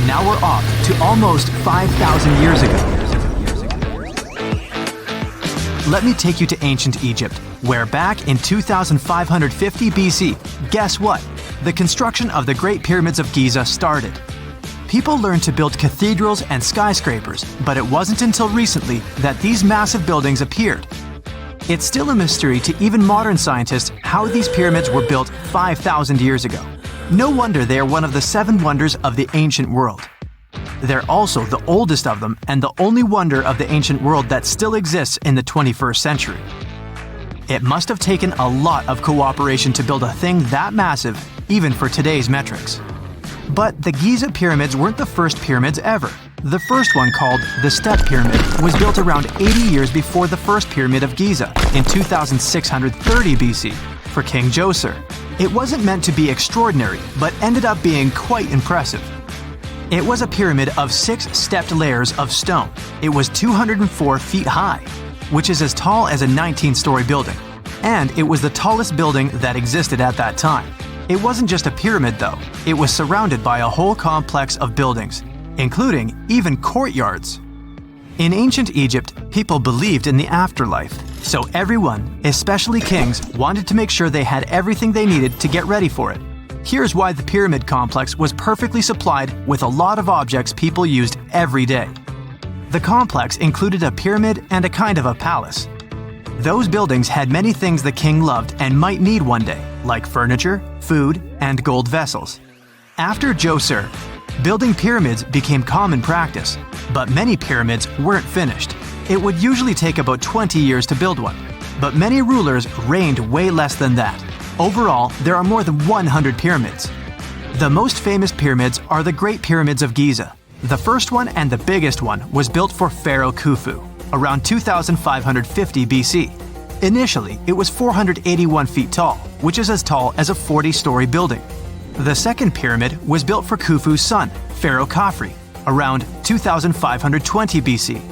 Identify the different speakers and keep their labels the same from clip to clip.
Speaker 1: now we're off to almost 5,000 years ago. Let me take you to ancient Egypt, where back in 2550 BC, guess what? The construction of the Great Pyramids of Giza started. People learned to build cathedrals and skyscrapers, but it wasn't until recently that these massive buildings appeared. It's still a mystery to even modern scientists how these pyramids were built 5,000 years ago. No wonder they are one of the 7 wonders of the ancient world. They're also the oldest of them and the only wonder of the ancient world that still exists in the 21st century. It must have taken a lot of cooperation to build a thing that massive, even for today's metrics. But the Giza pyramids weren't the first pyramids ever. The first one, called the Step Pyramid, was built around 80 years before the first pyramid of Giza in 2630 BC for King Djoser. It wasn't meant to be extraordinary, but ended up being quite impressive. It was a pyramid of 6 stepped layers of stone. It was 204 feet high, which is as tall as a 19-story building. And it was the tallest building that existed at that time. It wasn't just a pyramid though, it was surrounded by a whole complex of buildings, including even courtyards. In ancient Egypt, people believed in the afterlife, so everyone, especially kings, wanted to make sure they had everything they needed to get ready for it. Here's why the pyramid complex was perfectly supplied with a lot of objects people used every day. The complex included a pyramid and a kind of a palace. Those buildings had many things the king loved and might need one day, like furniture, food, and gold vessels. After Djoser, building pyramids became common practice, but many pyramids weren't finished. It would usually take about 20 years to build one, but many rulers reigned way less than that. Overall, there are more than 100 pyramids. The most famous pyramids are the Great Pyramids of Giza. The first one and the biggest one was built for Pharaoh Khufu, around 2550 BC. Initially, it was 481 feet tall, which is as tall as a 40-story building. The second pyramid was built for Khufu's son, Pharaoh Khafre, around 2520 BC.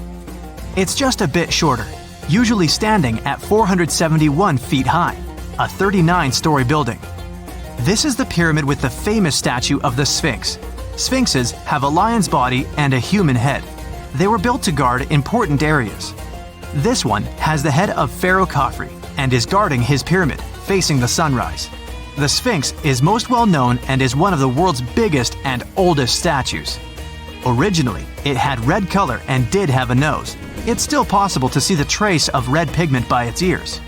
Speaker 1: It's just a bit shorter, usually standing at 471 feet high, a 39-story building. This is the pyramid with the famous statue of the Sphinx. Sphinxes have a lion's body and a human head. They were built to guard important areas. This one has the head of Pharaoh Khafre and is guarding his pyramid, facing the sunrise. The Sphinx is most well known and is one of the world's biggest and oldest statues. Originally, it had red color and did have a nose. It's still possible to see the trace of red pigment by its ears.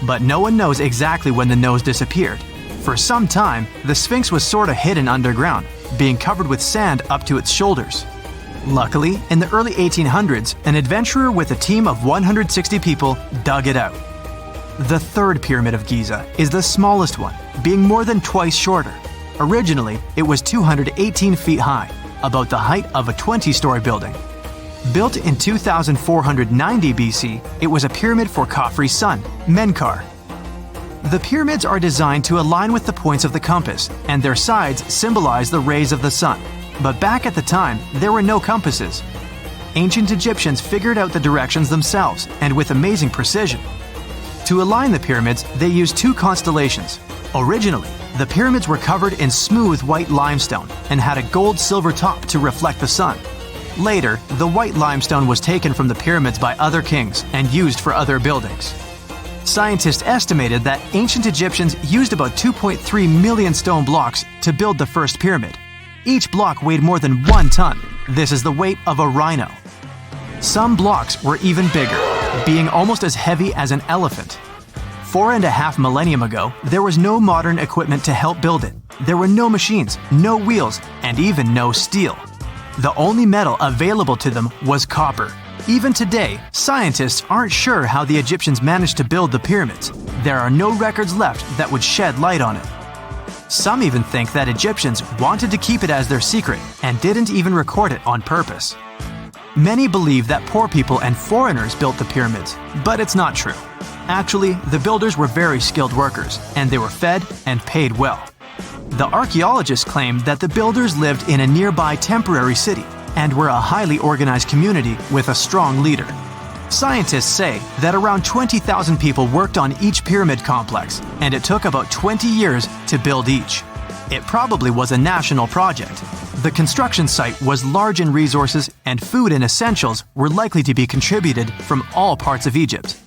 Speaker 1: But no one knows exactly when the nose disappeared. For some time, the Sphinx was sort of hidden underground, being covered with sand up to its shoulders. Luckily, in the early 1800s, an adventurer with a team of 160 people dug it out. The third pyramid of Giza is the smallest one, being more than twice shorter. Originally, it was 218 feet high, about the height of a 20-story building. Built in 2490 BC, it was a pyramid for Khafre's son, Menkaure. The pyramids are designed to align with the points of the compass, and their sides symbolize the rays of the sun. But back at the time, there were no compasses. Ancient Egyptians figured out the directions themselves, and with amazing precision. To align the pyramids, they used 2 constellations. Originally, the pyramids were covered in smooth white limestone and had a gold-silver top to reflect the sun. Later, the white limestone was taken from the pyramids by other kings and used for other buildings. Scientists estimated that ancient Egyptians used about 2.3 million stone blocks to build the first pyramid. Each block weighed more than 1 ton. This is the weight of a rhino. Some blocks were even bigger, being almost as heavy as an elephant. 4.5 millennium ago, there was no modern equipment to help build it. There were no machines, no wheels, and even no steel. The only metal available to them was copper. Even today, scientists aren't sure how the Egyptians managed to build the pyramids. There are no records left that would shed light on it. Some even think that Egyptians wanted to keep it as their secret and didn't even record it on purpose. Many believe that poor people and foreigners built the pyramids, but it's not true. Actually, the builders were very skilled workers, and they were fed and paid well. The archaeologists claim that the builders lived in a nearby temporary city and were a highly organized community with a strong leader. Scientists say that around 20,000 people worked on each pyramid complex, and it took about 20 years to build each. It probably was a national project. The construction site was large in resources, and food and essentials were likely to be contributed from all parts of Egypt.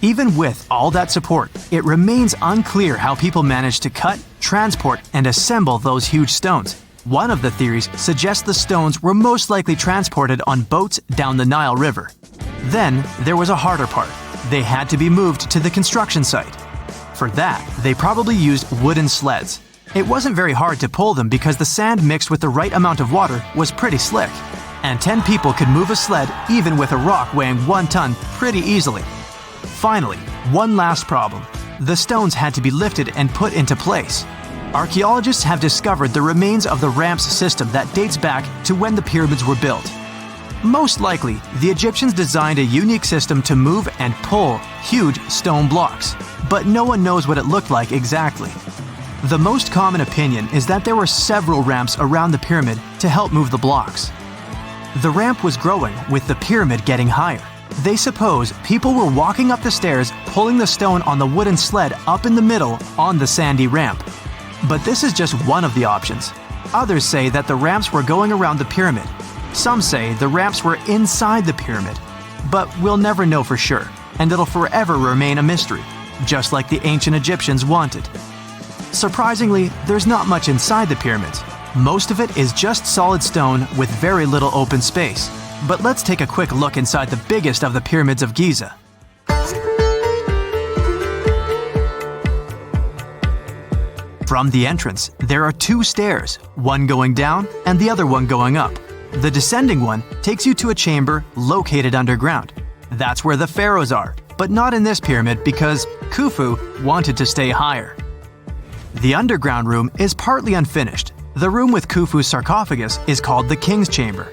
Speaker 1: Even with all that support, it remains unclear how people managed to cut, transport, and assemble those huge stones. One of the theories suggests the stones were most likely transported on boats down the Nile River. Then there was a harder part. They had to be moved to the construction site. For that, they probably used wooden sleds. It wasn't very hard to pull them because the sand mixed with the right amount of water was pretty slick. And 10 people could move a sled even with a rock weighing 1 ton pretty easily. Finally, one last problem. The stones had to be lifted and put into place. Archaeologists have discovered the remains of the ramps system that dates back to when the pyramids were built. Most likely, the Egyptians designed a unique system to move and pull huge stone blocks, but no one knows what it looked like exactly. The most common opinion is that there were several ramps around the pyramid to help move the blocks. The ramp was growing with the pyramid getting higher. They suppose people were walking up the stairs, pulling the stone on the wooden sled up in the middle on the sandy ramp. But this is just one of the options. Others say that the ramps were going around the pyramid. Some say the ramps were inside the pyramid. But we'll never know for sure, and it'll forever remain a mystery, just like the ancient Egyptians wanted. Surprisingly, there's not much inside the pyramids. Most of it is just solid stone with very little open space. But let's take a quick look inside the biggest of the pyramids of Giza. From the entrance, there are 2 stairs, one going down and the other one going up. The descending one takes you to a chamber located underground. That's where the pharaohs are, but not in this pyramid because Khufu wanted to stay higher. The underground room is partly unfinished. The room with Khufu's sarcophagus is called the King's Chamber.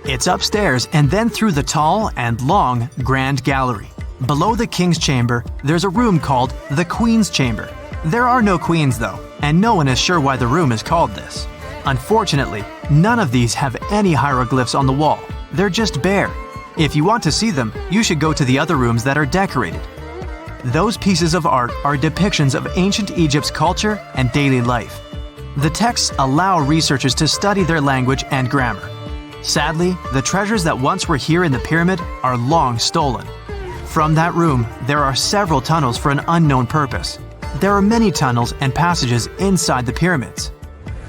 Speaker 1: It's upstairs and then through the tall and long Grand Gallery. Below the King's Chamber, there's a room called the Queen's Chamber. There are no queens though, and no one is sure why the room is called this. Unfortunately, none of these have any hieroglyphs on the wall. They're just bare. If you want to see them, you should go to the other rooms that are decorated. Those pieces of art are depictions of ancient Egypt's culture and daily life. The texts allow researchers to study their language and grammar. Sadly, the treasures that once were here in the pyramid are long stolen. From that room, there are several tunnels for an unknown purpose. There are many tunnels and passages inside the pyramids.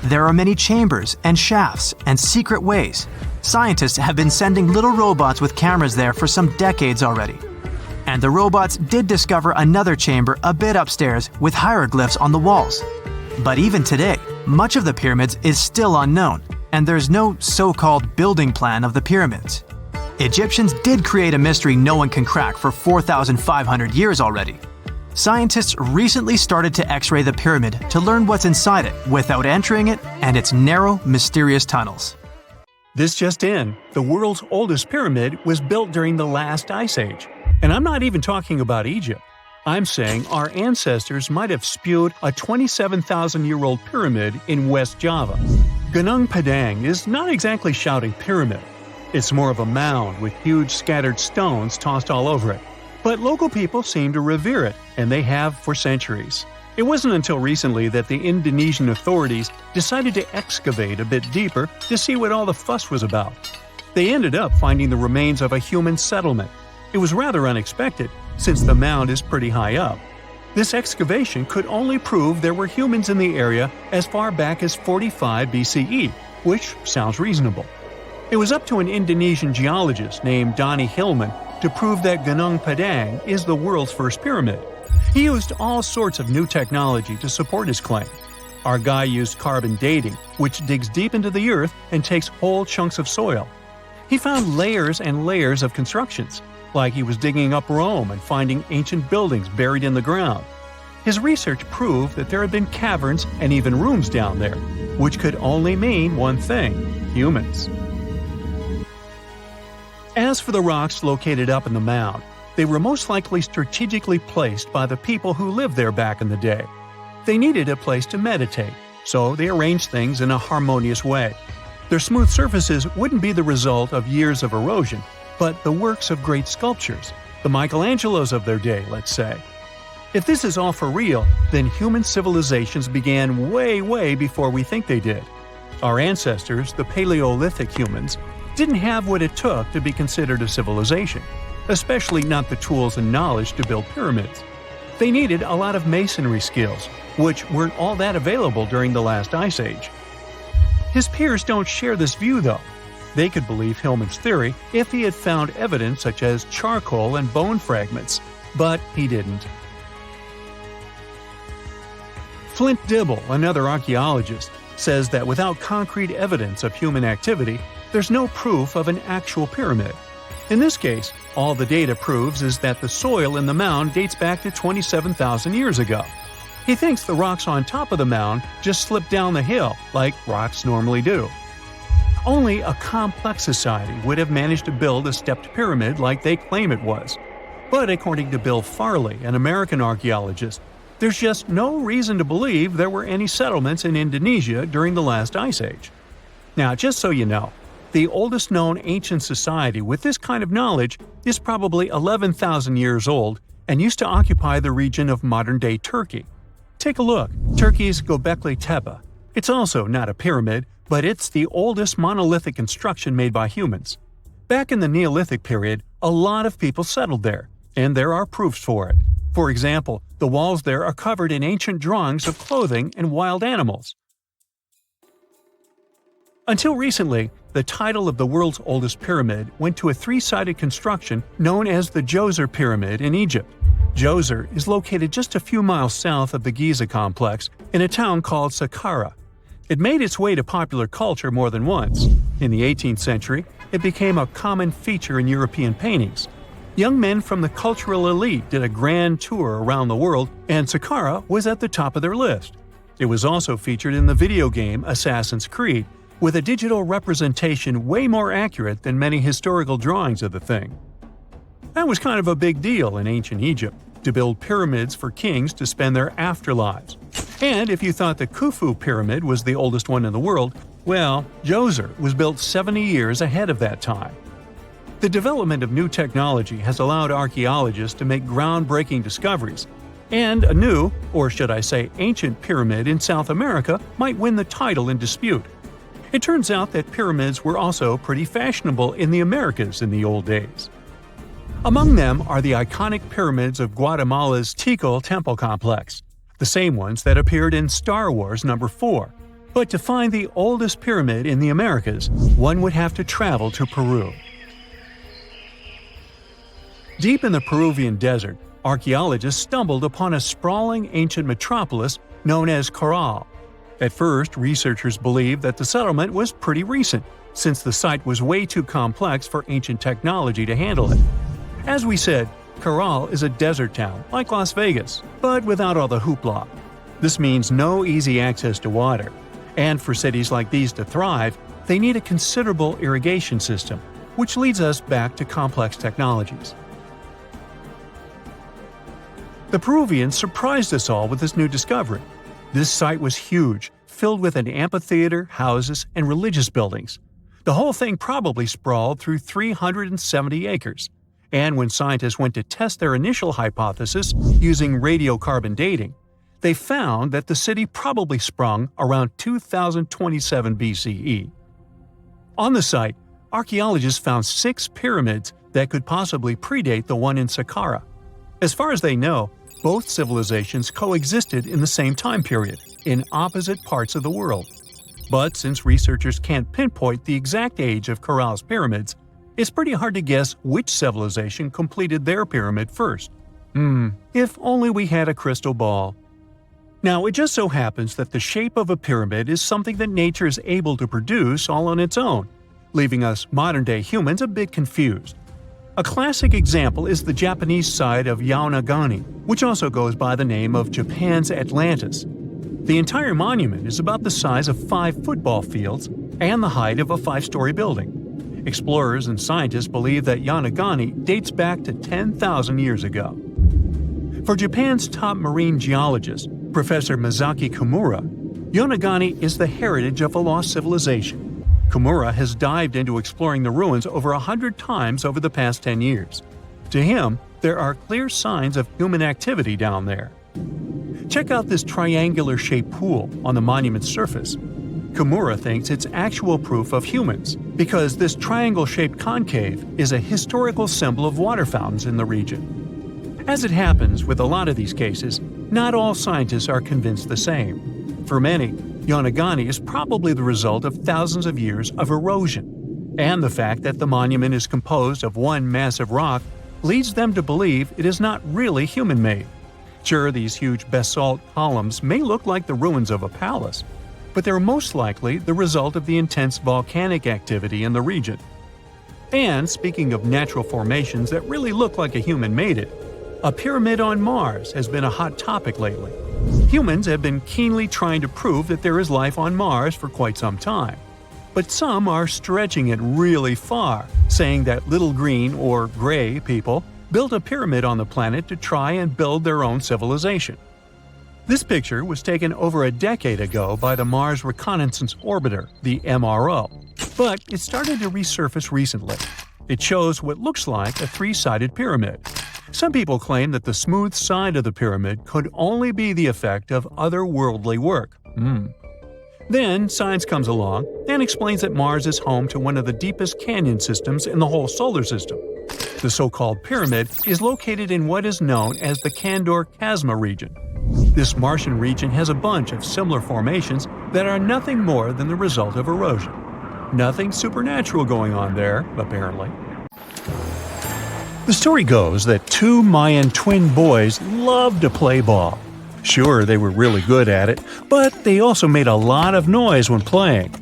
Speaker 1: There are many chambers and shafts and secret ways. Scientists have been sending little robots with cameras there for some decades already. And the robots did discover another chamber a bit upstairs with hieroglyphs on the walls. But even today, much of the pyramids is still unknown, and there's no so-called building plan of the pyramids. Egyptians did create a mystery no one can crack for 4,500 years already. Scientists recently started to X-ray the pyramid to learn what's inside it without entering it and its narrow, mysterious tunnels.
Speaker 2: This just in, the world's oldest pyramid was built during the last ice age. And I'm not even talking about Egypt. I'm saying our ancestors might have spewed a 27,000-year-old pyramid in West Java. Gunung Padang is not exactly shouting pyramid. It's more of a mound with huge scattered stones tossed all over it. But local people seem to revere it, and they have for centuries. It wasn't until recently that the Indonesian authorities decided to excavate a bit deeper to see what all the fuss was about. They ended up finding the remains of a human settlement. It was rather unexpected, since the mound is pretty high up. This excavation could only prove there were humans in the area as far back as 45 BCE, which sounds reasonable. It was up to an Indonesian geologist named Donnie Hillman to prove that Gunung Padang is the world's first pyramid. He used all sorts of new technology to support his claim. Our guy used carbon dating, which digs deep into the earth and takes whole chunks of soil. He found layers and layers of constructions, like he was digging up Rome and finding ancient buildings buried in the ground. His research proved that there had been caverns and even rooms down there, which could only mean one thing: humans. As for the rocks located up in the mound, they were most likely strategically placed by the people who lived there back in the day. They needed a place to meditate, so they arranged things in a harmonious way. Their smooth surfaces wouldn't be the result of years of erosion, but the works of great sculptures, the Michelangelos of their day, let's say. If this is all for real, then human civilizations began way before we think they did. Our ancestors, the Paleolithic humans, didn't have what it took to be considered a civilization, especially not the tools and knowledge to build pyramids. They needed a lot of masonry skills, which weren't all that available during the last ice age. His peers don't share this view, though. They could believe Hillman's theory if he had found evidence such as charcoal and bone fragments, but he didn't. Flint Dibble, another archaeologist, says that without concrete evidence of human activity, there's no proof of an actual pyramid. In this case, all the data proves is that the soil in the mound dates back to 27,000 years ago. He thinks the rocks on top of the mound just slipped down the hill, like rocks normally do. Only a complex society would have managed to build a stepped pyramid like they claim it was. But according to Bill Farley, an American archaeologist, there's just no reason to believe there were any settlements in Indonesia during the last ice age. Now, just so you know, the oldest known ancient society with this kind of knowledge is probably 11,000 years old and used to occupy the region of modern-day Turkey. Take a look, Turkey's Göbekli Tepe. It's also not a pyramid, but it's the oldest monolithic construction made by humans. Back in the Neolithic period, a lot of people settled there, and there are proofs for it. For example, the walls there are covered in ancient drawings of clothing and wild animals. Until recently, the title of the world's oldest pyramid went to a three-sided construction known as the Djoser Pyramid in Egypt. Djoser is located just a few miles south of the Giza complex in a town called Saqqara. It made its way to popular culture more than once. In the 18th century, it became a common feature in European paintings. Young men from the cultural elite did a grand tour around the world, and Saqqara was at the top of their list. It was also featured in the video game Assassin's Creed, with a digital representation way more accurate than many historical drawings of the thing. That was kind of a big deal in ancient Egypt, to build pyramids for kings to spend their afterlives. And if you thought the Khufu pyramid was the oldest one in the world, well, Djoser was built 70 years ahead of that time. The development of new technology has allowed archaeologists to make groundbreaking discoveries, and a new, or should I say ancient pyramid in South America might win the title in dispute. It turns out that pyramids were also pretty fashionable in the Americas in the old days. Among them are the iconic pyramids of Guatemala's Tikal Temple Complex, the same ones that appeared in Star Wars No. 4. But to find the oldest pyramid in the Americas, one would have to travel to Peru. Deep in the Peruvian desert, archaeologists stumbled upon a sprawling ancient metropolis known as Caral. At first, researchers believed that the settlement was pretty recent, since the site was way too complex for ancient technology to handle it. As we said, Caral is a desert town, like Las Vegas, but without all the hoopla. This means no easy access to water. And for cities like these to thrive, they need a considerable irrigation system, which leads us back to complex technologies. The Peruvians surprised us all with this new discovery. This site was huge, filled with an amphitheater, houses, and religious buildings. The whole thing probably sprawled through 370 acres. And when scientists went to test their initial hypothesis using radiocarbon dating, they found that the city probably sprung around 2027 BCE. On the site, archaeologists found 6 pyramids that could possibly predate the one in Saqqara. As far as they know, both civilizations coexisted in the same time period, in opposite parts of the world. But since researchers can't pinpoint the exact age of Caral's pyramids, it's pretty hard to guess which civilization completed their pyramid first. If only we had a crystal ball. Now, it just so happens that the shape of a pyramid is something that nature is able to produce all on its own, leaving us modern-day humans a bit confused. A classic example is the Japanese side of Yaonagani, which also goes by the name of Japan's Atlantis. The entire monument is about the size of 5 football fields and the height of a 5-story building. Explorers and scientists believe that Yaonagani dates back to 10,000 years ago. For Japan's top marine geologist, Professor Masaki Kimura, Yaonagani is the heritage of a lost civilization. Kimura has dived into exploring the ruins over 100 times over the past 10 years. To him, there are clear signs of human activity down there. Check out this triangular-shaped pool on the monument's surface. Kimura thinks it's actual proof of humans, because this triangle-shaped concave is a historical symbol of water fountains in the region. As it happens with a lot of these cases, not all scientists are convinced the same. For many, Yonaguni is probably the result of thousands of years of erosion, and the fact that the monument is composed of one massive rock leads them to believe it is not really human-made. Sure, these huge basalt columns may look like the ruins of a palace, but they're most likely the result of the intense volcanic activity in the region. And speaking of natural formations that really look like a human made it, a pyramid on Mars has been a hot topic lately. Humans have been keenly trying to prove that there is life on Mars for quite some time. But some are stretching it really far, saying that little green or gray people built a pyramid on the planet to try and build their own civilization. This picture was taken over a decade ago by the Mars Reconnaissance Orbiter, the MRO, but it started to resurface recently. It shows what looks like a three-sided pyramid. Some people claim that the smooth side of the pyramid could only be the effect of otherworldly work. Then science comes along and explains that Mars is home to one of the deepest canyon systems in the whole solar system. The so-called pyramid is located in what is known as the Kandor-Chasma region. This Martian region has a bunch of similar formations that are nothing more than the result of erosion. Nothing supernatural going on there, apparently. The story goes that two Mayan twin boys loved to play ball. Sure, they were really good at it, but they also made a lot of noise when playing.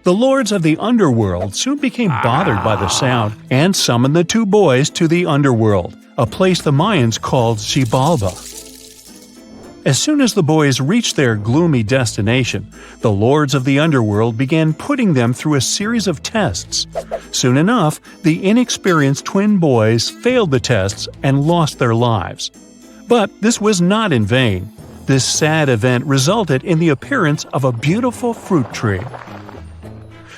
Speaker 2: The lords of the underworld soon became bothered by the sound and summoned the two boys to the underworld, a place the Mayans called Xibalba. As soon as the boys reached their gloomy destination, the lords of the underworld began putting them through a series of tests. Soon enough, the inexperienced twin boys failed the tests and lost their lives. But this was not in vain. This sad event resulted in the appearance of a beautiful fruit tree.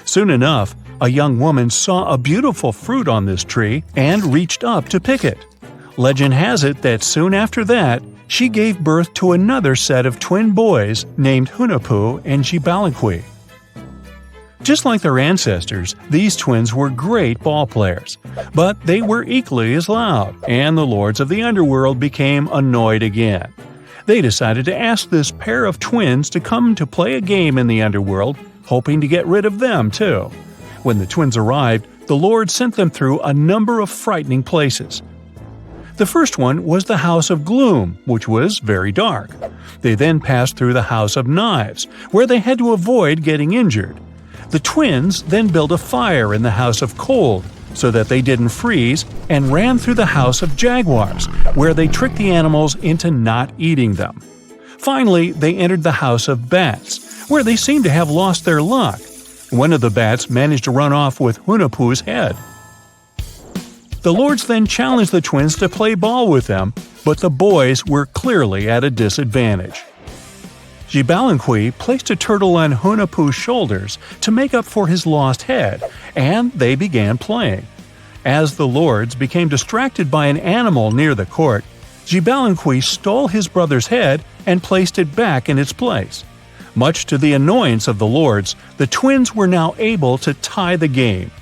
Speaker 2: Soon enough, a young woman saw a beautiful fruit on this tree and reached up to pick it. Legend has it that soon after that, she gave birth to another set of twin boys named Hunahpu and Xibalba. Just like their ancestors, these twins were great ball players, but they were equally as loud, and the lords of the underworld became annoyed again. They decided to ask this pair of twins to come to play a game in the underworld, hoping to get rid of them too. When the twins arrived, the lord sent them through a number of frightening places. The first one was the House of Gloom, which was very dark. They then passed through the House of Knives, where they had to avoid getting injured. The twins then built a fire in the House of Cold, so that they didn't freeze, and ran through the House of Jaguars, where they tricked the animals into not eating them. Finally, they entered the House of Bats, where they seemed to have lost their luck. One of the bats managed to run off with Hunahpu's head. The lords then challenged the twins to play ball with them, but the boys were clearly at a disadvantage. Xibalba placed a turtle on Hunahpu's shoulders to make up for his lost head, and they began playing. As the lords became distracted by an animal near the court, Xibalba stole his brother's head and placed it back in its place. Much to the annoyance of the lords, the twins were now able to tie the game.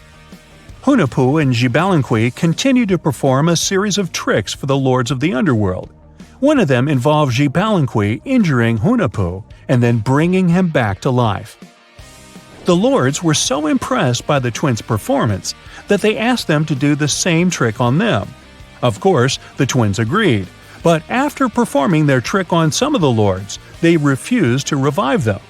Speaker 2: Hunahpu and Xibalba continued to perform a series of tricks for the lords of the underworld. One of them involved Xibalba injuring Hunahpu and then bringing him back to life. The lords were so impressed by the twins' performance that they asked them to do the same trick on them. Of course, the twins agreed, but after performing their trick on some of the lords, they refused to revive them.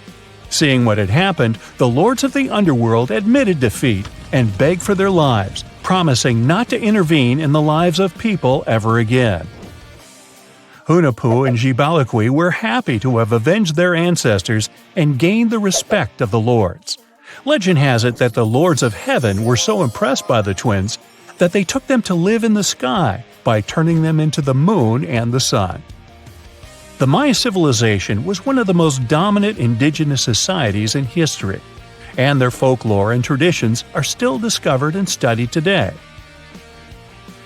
Speaker 2: Seeing what had happened, the lords of the underworld admitted defeat and begged for their lives, promising not to intervene in the lives of people ever again. Hunahpu and Xibalba were happy to have avenged their ancestors and gained the respect of the lords. Legend has it that the lords of heaven were so impressed by the twins that they took them to live in the sky by turning them into the moon and the sun. The Maya civilization was one of the most dominant indigenous societies in history, and their folklore and traditions are still discovered and studied today.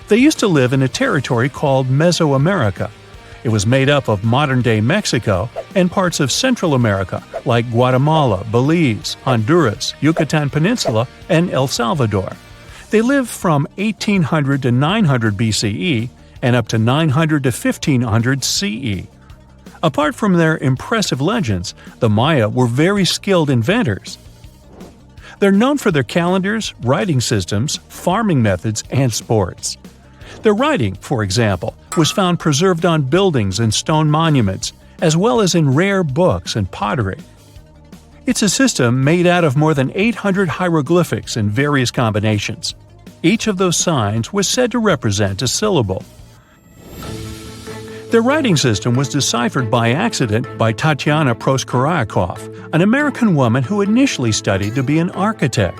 Speaker 2: They used to live in a territory called Mesoamerica. It was made up of modern-day Mexico and parts of Central America like Guatemala, Belize, Honduras, Yucatan Peninsula, and El Salvador. They lived from 1800 to 900 BCE and up to 900 to 1500 CE. Apart from their impressive legends, the Maya were very skilled inventors. They're known for their calendars, writing systems, farming methods, and sports. Their writing, for example, was found preserved on buildings and stone monuments, as well as in rare books and pottery. It's a system made out of more than 800 hieroglyphics in various combinations. Each of those signs was said to represent a syllable. Their writing system was deciphered by accident by Tatiana Proskorakov, an American woman who initially studied to be an architect.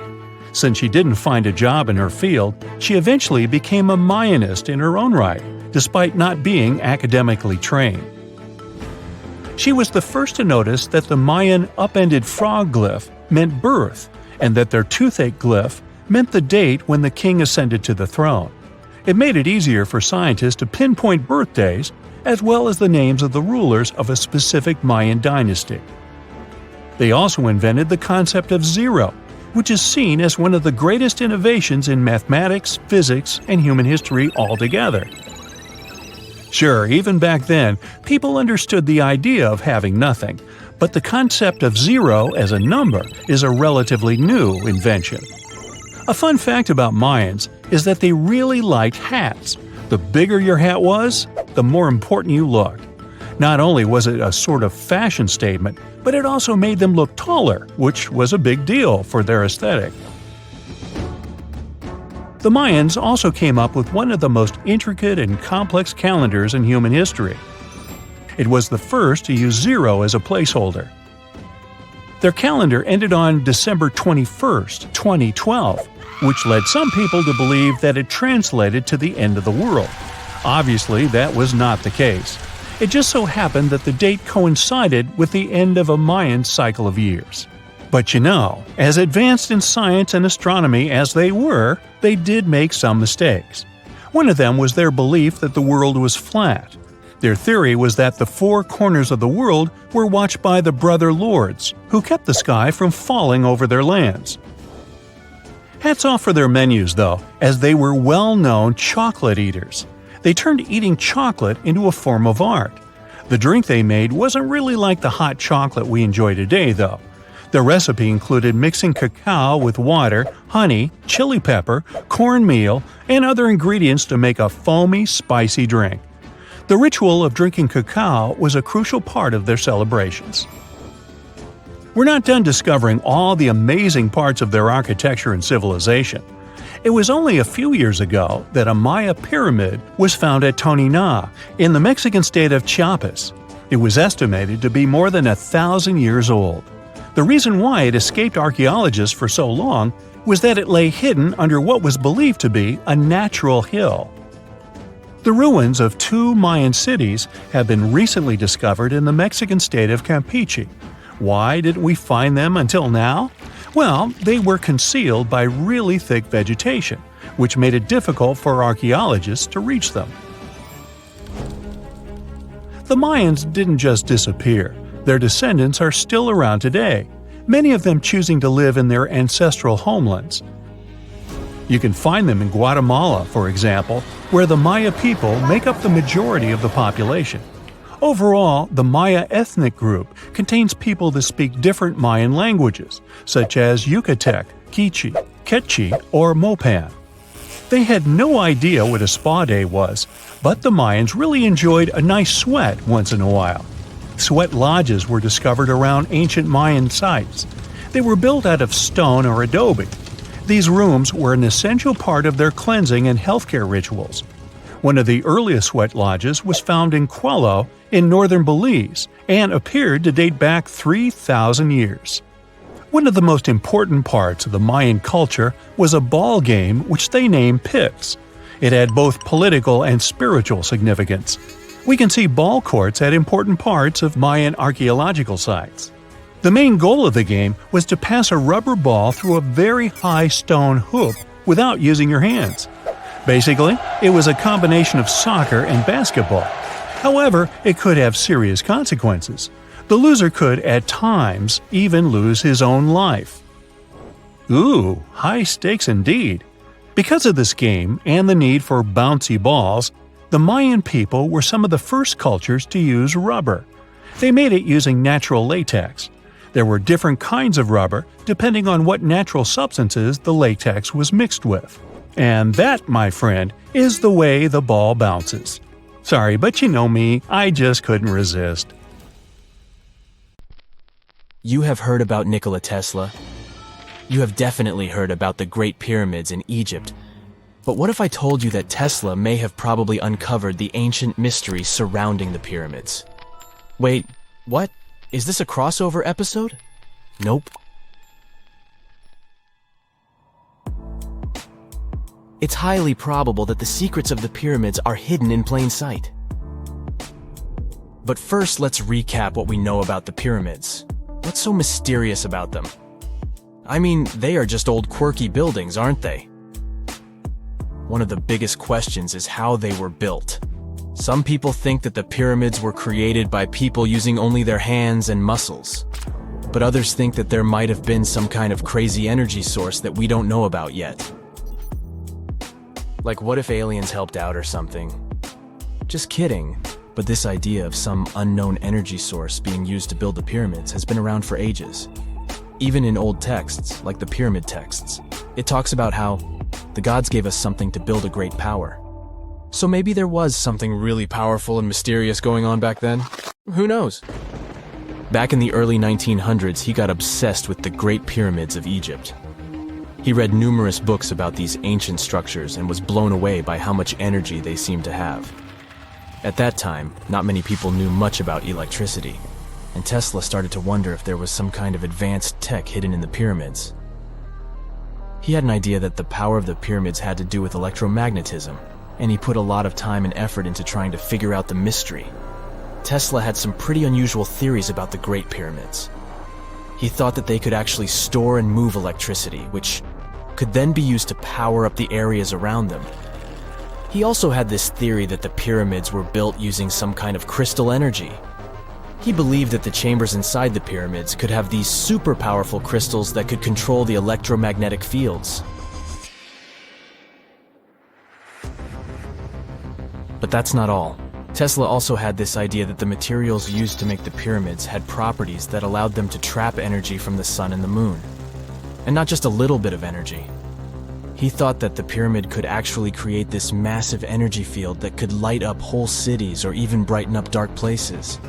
Speaker 2: Since she didn't find a job in her field, she eventually became a Mayanist in her own right, despite not being academically trained. She was the first to notice that the Mayan upended frog glyph meant birth, and that their toothache glyph meant the date when the king ascended to the throne. It made it easier for scientists to pinpoint birthdays, as well as the names of the rulers of a specific Mayan dynasty. They also invented the concept of zero, which is seen as one of the greatest innovations in mathematics, physics, and human history altogether. Sure, even back then, people understood the idea of having nothing, but the concept of zero as a number is a relatively new invention. A fun fact about Mayans is that they really liked hats. The bigger your hat was, the more important you looked. Not only was it a sort of fashion statement, but it also made them look taller, which was a big deal for their aesthetic. The Mayans also came up with one of the most intricate and complex calendars in human history. It was the first to use zero as a placeholder. Their calendar ended on December 21st, 2012, which led some people to believe that it translated to the end of the world. Obviously, that was not the case. It just so happened that the date coincided with the end of a Mayan cycle of years. But as advanced in science and astronomy as they were, they did make some mistakes. One of them was their belief that the world was flat. Their theory was that the four corners of the world were watched by the brother lords, who kept the sky from falling over their lands. Hats off for their menus, though, as they were well-known chocolate eaters. They turned eating chocolate into a form of art. The drink they made wasn't really like the hot chocolate we enjoy today, though. The recipe included mixing cacao with water, honey, chili pepper, cornmeal, and other ingredients to make a foamy, spicy drink. The ritual of drinking cacao was a crucial part of their celebrations. We're not done discovering all the amazing parts of their architecture and civilization. It was only a few years ago that a Maya pyramid was found at Tonina, in the Mexican state of Chiapas. It was estimated to be more than 1,000 years old. The reason why it escaped archaeologists for so long was that it lay hidden under what was believed to be a natural hill. The ruins of two Mayan cities have been recently discovered in the Mexican state of Campeche. Why didn't we find them until now? Well, they were concealed by really thick vegetation, which made it difficult for archaeologists to reach them. The Mayans didn't just disappear. Their descendants are still around today, many of them choosing to live in their ancestral homelands. You can find them in Guatemala, for example, where the Maya people make up the majority of the population. Overall, the Maya ethnic group contains people that speak different Mayan languages, such as Yucatec, Quiche, Quechua, or Mopan. They had no idea what a spa day was, but the Mayans really enjoyed a nice sweat once in a while. Sweat lodges were discovered around ancient Mayan sites. They were built out of stone or adobe. These rooms were an essential part of their cleansing and healthcare rituals. One of the earliest sweat lodges was found in Quello in northern Belize and appeared to date back 3,000 years. One of the most important parts of the Mayan culture was a ball game which they named Pips. It had both political and spiritual significance. We can see ball courts at important parts of Mayan archaeological sites. The main goal of the game was to pass a rubber ball through a very high stone hoop without using your hands. Basically, it was a combination of soccer and basketball. However, it could have serious consequences. The loser could, at times, even lose his own life. Ooh, high stakes indeed. Because of this game and the need for bouncy balls, the Mayan people were some of the first cultures to use rubber. They made it using natural latex. There were different kinds of rubber depending on what natural substances the latex was mixed with. And that, my friend, is the way the ball bounces. Sorry, but you know me, I just couldn't resist.
Speaker 3: You have heard about Nikola Tesla. You have definitely heard about the Great Pyramids in Egypt. But what if I told you that Tesla may have probably uncovered the ancient mystery surrounding the pyramids? Wait, what? Is this a crossover episode? Nope. It's highly probable that the secrets of the pyramids are hidden in plain sight. But first, let's recap what we know about the pyramids. What's so mysterious about them? I mean, they are just old quirky buildings, aren't they? One of the biggest questions is how they were built. Some people think that the pyramids were created by people using only their hands and muscles. But others think that there might have been some kind of crazy energy source that we don't know about yet. Like, what if aliens helped out or something? Just kidding. But this idea of some unknown energy source being used to build the pyramids has been around for ages. Even in old texts, like the pyramid texts, it talks about how the gods gave us something to build a great power. So maybe there was something really powerful and mysterious going on back then? Who knows? Back in the early 1900s, he got obsessed with the Great Pyramids of Egypt. He read numerous books about these ancient structures and was blown away by how much energy they seemed to have. At that time, not many people knew much about electricity, and Tesla started to wonder if there was some kind of advanced tech hidden in the pyramids. He had an idea that the power of the pyramids had to do with electromagnetism, and he put a lot of time and effort into trying to figure out the mystery. Tesla had some pretty unusual theories about the Great Pyramids. He thought that they could actually store and move electricity, which could then be used to power up the areas around them. He also had this theory that the pyramids were built using some kind of crystal energy. He believed that the chambers inside the pyramids could have these super powerful crystals that could control the electromagnetic fields. But that's not all. Tesla also had this idea that the materials used to make the pyramids had properties that allowed them to trap energy from the sun and the moon. And not just a little bit of energy. He thought that the pyramid could actually create this massive energy field that could light up whole cities or even brighten up dark places.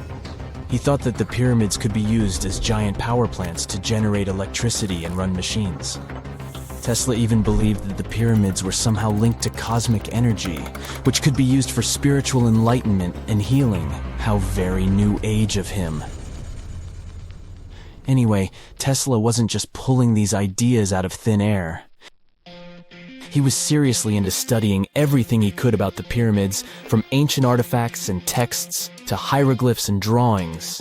Speaker 3: He thought that the pyramids could be used as giant power plants to generate electricity and run machines. Tesla even believed that the pyramids were somehow linked to cosmic energy, which could be used for spiritual enlightenment and healing. How very new age of him. Anyway, Tesla wasn't just pulling these ideas out of thin air. He was seriously into studying everything he could about the pyramids, from ancient artifacts and texts to hieroglyphs and drawings.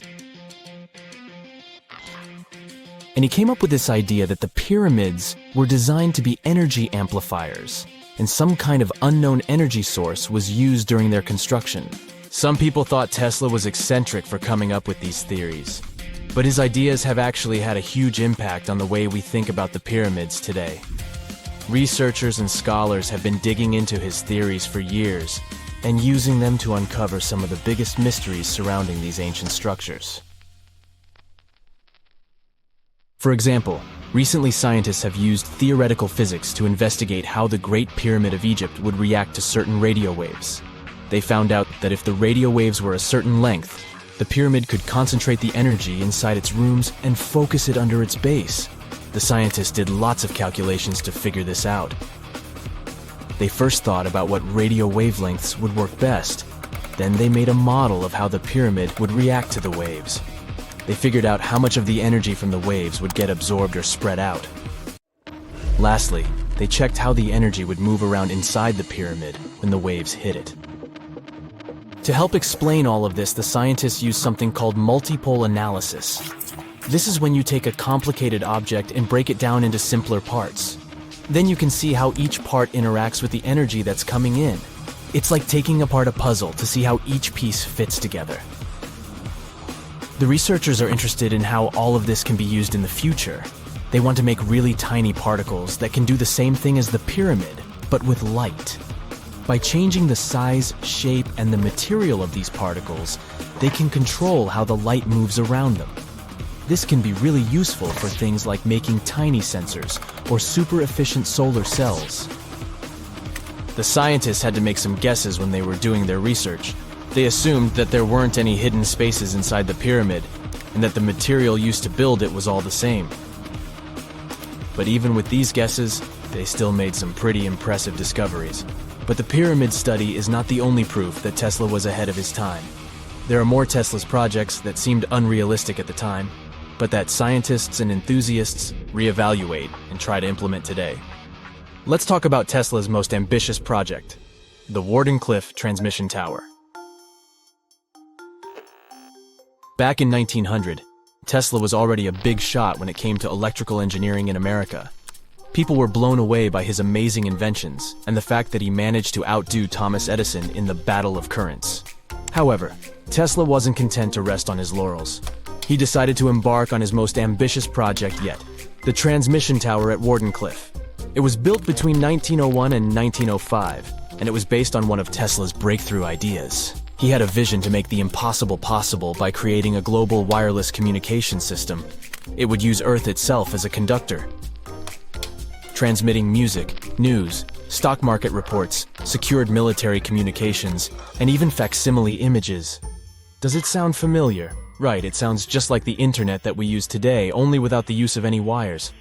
Speaker 3: And he came up with this idea that the pyramids were designed to be energy amplifiers, and some kind of unknown energy source was used during their construction. Some people thought Tesla was eccentric for coming up with these theories, but his ideas have actually had a huge impact on the way we think about the pyramids today. Researchers and scholars have been digging into his theories for years and using them to uncover some of the biggest mysteries surrounding these ancient structures. For example, recently scientists have used theoretical physics to investigate how the Great Pyramid of Egypt would react to certain radio waves. They found out that if the radio waves were a certain length, the pyramid could concentrate the energy inside its rooms and focus it under its base. The scientists did lots of calculations to figure this out. They first thought about what radio wavelengths would work best. Then they made a model of how the pyramid would react to the waves. They figured out how much of the energy from the waves would get absorbed or spread out. Lastly, they checked how the energy would move around inside the pyramid when the waves hit it. To help explain all of this, the scientists used something called multipole analysis. This is when you take a complicated object and break it down into simpler parts. Then you can see how each part interacts with the energy that's coming in. It's like taking apart a puzzle to see how each piece fits together. The researchers are interested in how all of this can be used in the future. They want to make really tiny particles that can do the same thing as the pyramid, but with light. By changing the size, shape, and the material of these particles, they can control how the light moves around them. This can be really useful for things like making tiny sensors or super efficient solar cells. The scientists had to make some guesses when they were doing their research. They assumed that there weren't any hidden spaces inside the pyramid, and that the material used to build it was all the same. But even with these guesses, they still made some pretty impressive discoveries. But the pyramid study is not the only proof that Tesla was ahead of his time. There are more Tesla's projects that seemed unrealistic at the time, but that scientists and enthusiasts reevaluate and try to implement today. Let's talk about Tesla's most ambitious project, the Warden Cliffe Transmission Tower. Back in 1900, Tesla was already a big shot when it came to electrical engineering in America. People were blown away by his amazing inventions and the fact that he managed to outdo Thomas Edison in the battle of currents. However, Tesla wasn't content to rest on his laurels. He decided to embark on his most ambitious project yet, the transmission tower at Warden Cliffe. It was built between 1901 and 1905, and it was based on one of Tesla's breakthrough ideas. He had a vision to make the impossible possible by creating a global wireless communication system. It would use Earth itself as a conductor, transmitting music, news, stock market reports, secured military communications, and even facsimile images. Does it sound familiar? Right, it sounds just like the internet that we use today, only without the use of any wires.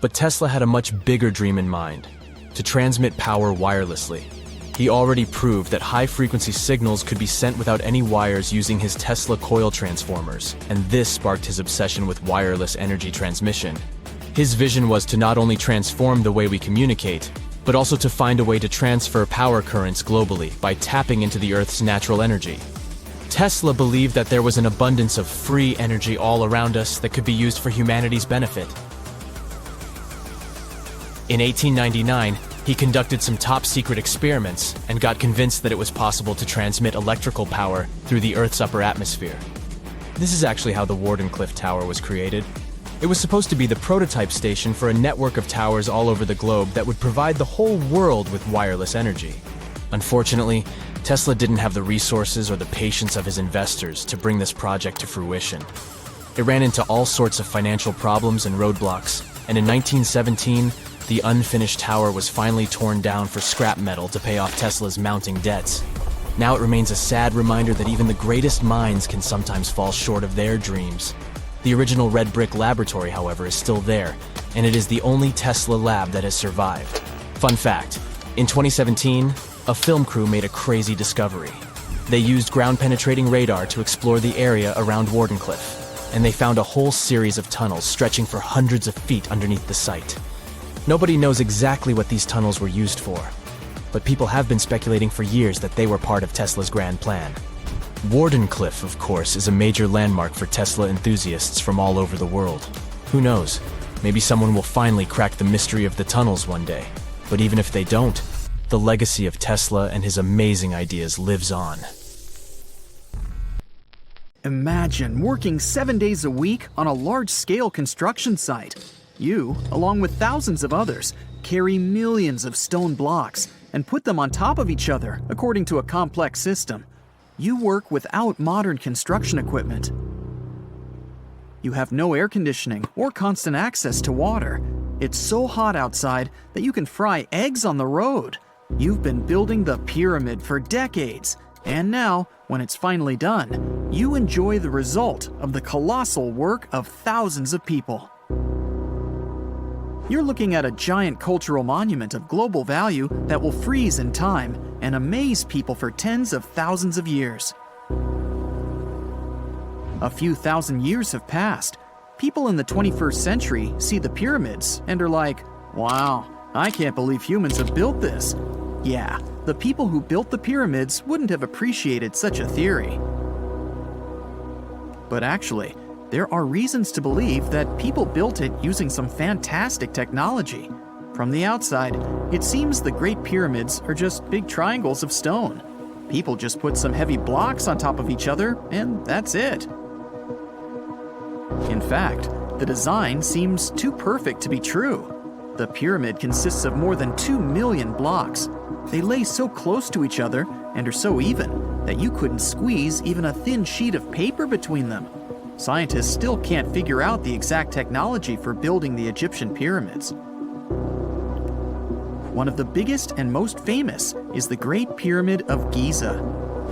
Speaker 3: But Tesla had a much bigger dream in mind: to transmit power wirelessly. He already proved that high-frequency signals could be sent without any wires using his Tesla coil transformers, and this sparked his obsession with wireless energy transmission. His vision was to not only transform the way we communicate, but also to find a way to transfer power currents globally by tapping into the Earth's natural energy. Tesla believed that there was an abundance of free energy all around us that could be used for humanity's benefit. In 1899, he conducted some top-secret experiments and got convinced that it was possible to transmit electrical power through the Earth's upper atmosphere. This is actually how the Warden Cliffe Tower was created. It was supposed to be the prototype station for a network of towers all over the globe that would provide the whole world with wireless energy. Unfortunately, Tesla didn't have the resources or the patience of his investors to bring this project to fruition. It ran into all sorts of financial problems and roadblocks, and in 1917, the unfinished tower was finally torn down for scrap metal to pay off Tesla's mounting debts. Now it remains a sad reminder that even the greatest minds can sometimes fall short of their dreams. The original red brick laboratory, however, is still there, and it is the only Tesla lab that has survived. Fun fact, in 2017, a film crew made a crazy discovery. They used ground-penetrating radar to explore the area around Warden Cliffe, and they found a whole series of tunnels stretching for hundreds of feet underneath the site. Nobody knows exactly what these tunnels were used for, but people have been speculating for years that they were part of Tesla's grand plan. Warden Cliffe, of course, is a major landmark for Tesla enthusiasts from all over the world. Who knows? Maybe someone will finally crack the mystery of the tunnels one day. But even if they don't, the legacy of Tesla and his amazing ideas lives on.
Speaker 4: Imagine working 7 days a week on a large-scale construction site. You, along with thousands of others, carry millions of stone blocks and put them on top of each other according to a complex system. You work without modern construction equipment. You have no air conditioning or constant access to water. It's so hot outside that you can fry eggs on the road. You've been building the pyramid for decades, and now, when it's finally done, you enjoy the result of the colossal work of thousands of people. You're looking at a giant cultural monument of global value that will freeze in time and amaze people for tens of thousands of years. A few thousand years have passed. People in the 21st century see the pyramids and are like, "Wow, I can't believe humans have built this." Yeah, the people who built the pyramids wouldn't have appreciated such a theory. But actually, there are reasons to believe that people built it using some fantastic technology. From the outside, it seems the Great Pyramids are just big triangles of stone. People just put some heavy blocks on top of each other, and that's it. In fact, the design seems too perfect to be true. The pyramid consists of more than 2 million blocks. They lay so close to each other and are so even that you couldn't squeeze even a thin sheet of paper between them. Scientists still can't figure out the exact technology for building the Egyptian pyramids. One of the biggest and most famous is the Great Pyramid of Giza.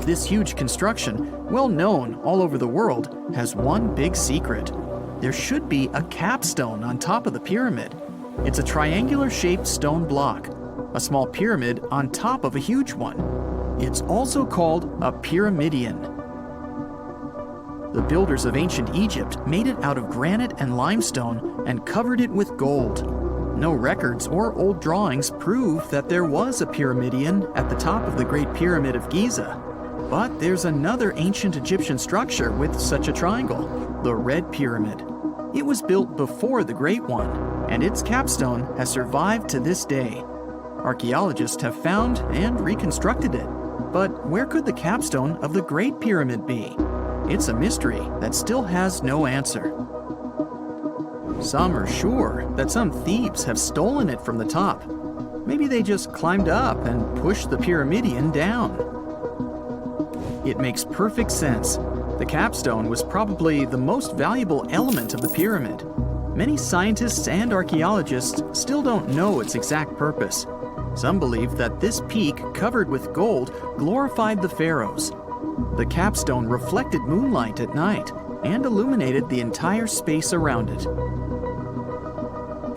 Speaker 4: This huge construction, well known all over the world, has one big secret. There should be a capstone on top of the pyramid. It's a triangular-shaped stone block, a small pyramid on top of a huge one. It's also called a pyramidion. The builders of ancient Egypt made it out of granite and limestone and covered it with gold. No records or old drawings prove that there was a pyramidion at the top of the Great Pyramid of Giza. But there's another ancient Egyptian structure with such a triangle, the Red Pyramid. It was built before the Great One, and its capstone has survived to this day. Archaeologists have found and reconstructed it. But where could the capstone of the Great Pyramid be? It's a mystery that still has no answer. Some are sure that some thieves have stolen it from the top. Maybe they just climbed up and pushed the pyramidion down. It makes perfect sense. The capstone was probably the most valuable element of the pyramid. Many scientists and archaeologists still don't know its exact purpose. Some believe that this peak covered with gold glorified the pharaohs. The capstone reflected moonlight at night and illuminated the entire space around it.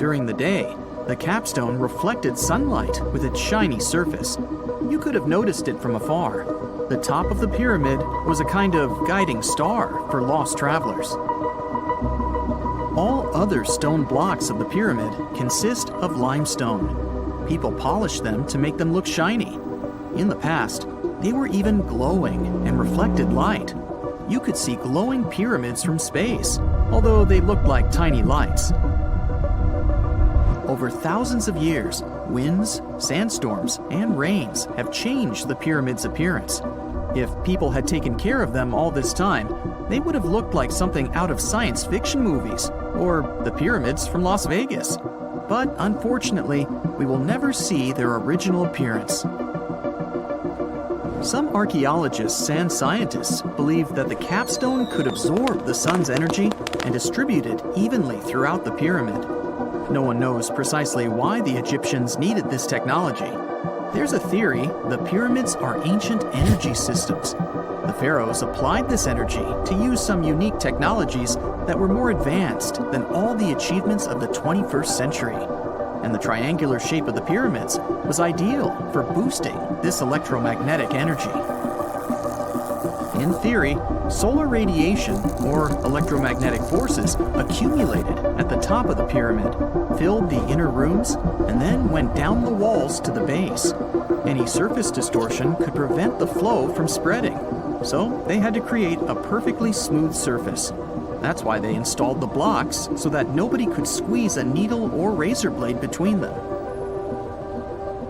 Speaker 4: During the day, the capstone reflected sunlight with its shiny surface. You could have noticed it from afar. The top of the pyramid was a kind of guiding star for lost travelers. All other stone blocks of the pyramid consist of limestone. People polished them to make them look shiny. In the past, they were even glowing and reflected light. You could see glowing pyramids from space, although they looked like tiny lights. Over thousands of years, winds, sandstorms, and rains have changed the pyramid's appearance. If people had taken care of them all this time, they would have looked like something out of science fiction movies, or the pyramids from Las Vegas. But unfortunately, we will never see their original appearance. Some archaeologists and scientists believe that the capstone could absorb the sun's energy and distribute it evenly throughout the pyramid. No one knows precisely why the Egyptians needed this technology. There's a theory the pyramids are ancient energy systems. The pharaohs applied this energy to use some unique technologies that were more advanced than all the achievements of the 21st century. And the triangular shape of the pyramids was ideal for boosting this electromagnetic energy. In theory, solar radiation, or electromagnetic forces, accumulated at the top of the pyramid, filled the inner rooms, and then went down the walls to the base. Any surface distortion could prevent the flow from spreading, so they had to create a perfectly smooth surface. That's why they installed the blocks so that nobody could squeeze a needle or razor blade between them.